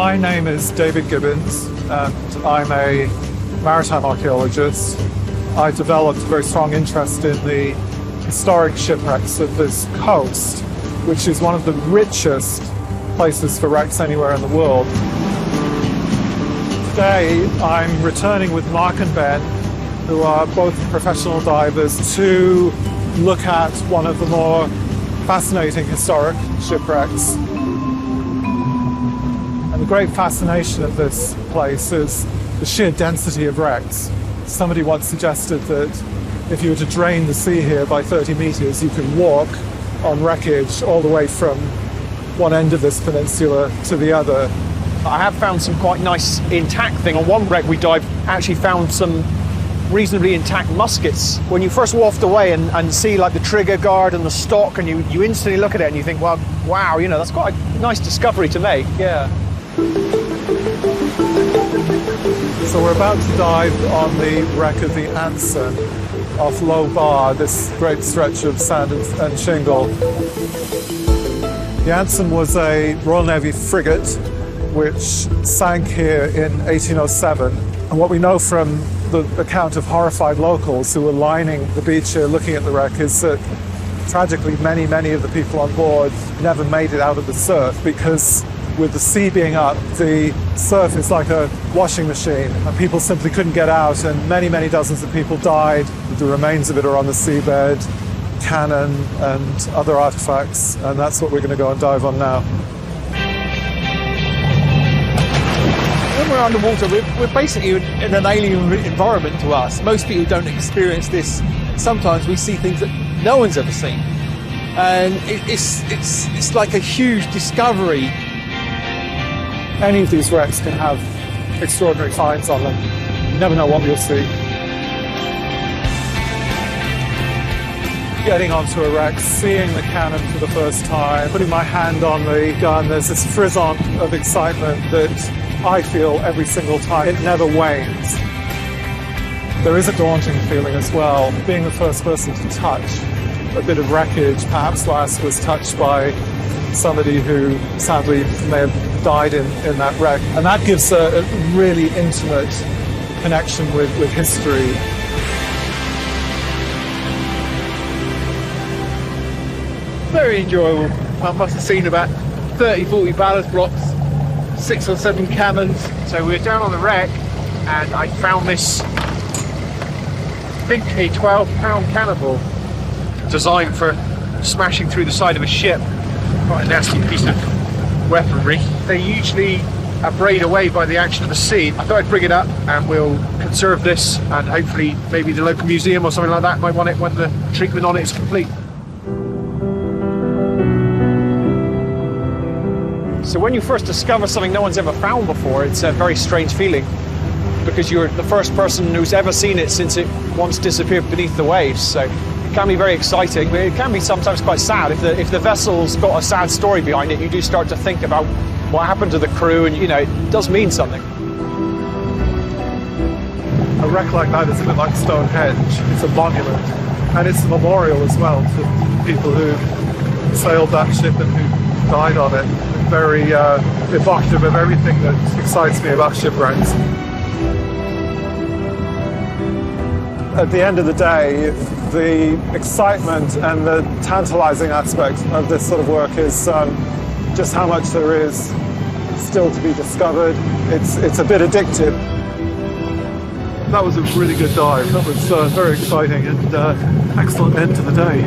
My name is David Gibbins, and I'm a maritime archaeologist. I developed a very strong interest in the historic shipwrecks of this coast, which is one of the richest places for wrecks anywhere in the world. Today, I'm returning with Mark and Ben, who are both professional divers, to look at one of the more fascinating historic shipwrecks. And the great fascination of this place is the sheer density of wrecks. Somebody once suggested that if you were to drain the sea here by 30 meters, you could walk on wreckage all the way from one end of this peninsula to the other. I have found some quite nice intact thing. On one wreck we dived, actually found some reasonably intact muskets. When you first waft away and see like the trigger guard and the stock, and you instantly look at it and you think, well, wow, you know, that's quite a nice discovery to make. Yeah. So we're about to dive on the wreck of the Anson off Low Bar, this great stretch of sand and shingle. The Anson was a Royal Navy frigate which sank here in 1807. And what we know from the account of horrified locals who were lining the beach here looking at the wreck is that tragically many of the people on board never made it out of the surf, because with the sea being up, the surf is like a washing machine and people simply couldn't get out, and many dozens of people died. The remains of it are on the seabed, cannon and other artifacts, and that's what we're going to go and dive on now. When we're underwater, we're basically in an alien environment to us. Most people don't experience this. Sometimes we see things that no one's ever seen, and it's like a huge discovery. Any of these wrecks can have extraordinary finds on them. You never know what you'll see. Getting onto a wreck, seeing the cannon for the first time, putting my hand on the gun, there's this frisson of excitement that I feel every single time. It never wanes. There is a daunting feeling as well. Being the first person to touch a bit of wreckage, perhaps last was touched by somebody who sadly may have died in that wreck. And that gives a really intimate connection with history. Very enjoyable. I must have seen about 30-40 ballast blocks, 6 or 7 cannons. So we're down on the wreck and I found this, I think, a 12-pound cannonball designed for smashing through the side of a ship. Quite a nasty piece of weaponry. They usually abrade away by the action of the sea. I thought I'd bring it up and we'll conserve this, and hopefully maybe the local museum or something like that might want it when the treatment on it is complete. So when you first discover something no one's ever found before, it's a very strange feeling, because you're the first person who's ever seen it since it once disappeared beneath the waves. So it can be very exciting, but it can be sometimes quite sad. If the vessel's got a sad story behind it, you do start to think about what happened to the crew, and you know, it does mean something. A wreck like that is a bit like Stonehenge. It's a monument, and it's a memorial as well to people who sailed that ship and who died on it. Very evocative of everything that excites me about shipwrecks. At the end of the day, the excitement and the tantalizing aspect of this sort of work is just how much there is still to be discovered. It's a bit addictive. That was a really good dive. That was very exciting and excellent end to the day.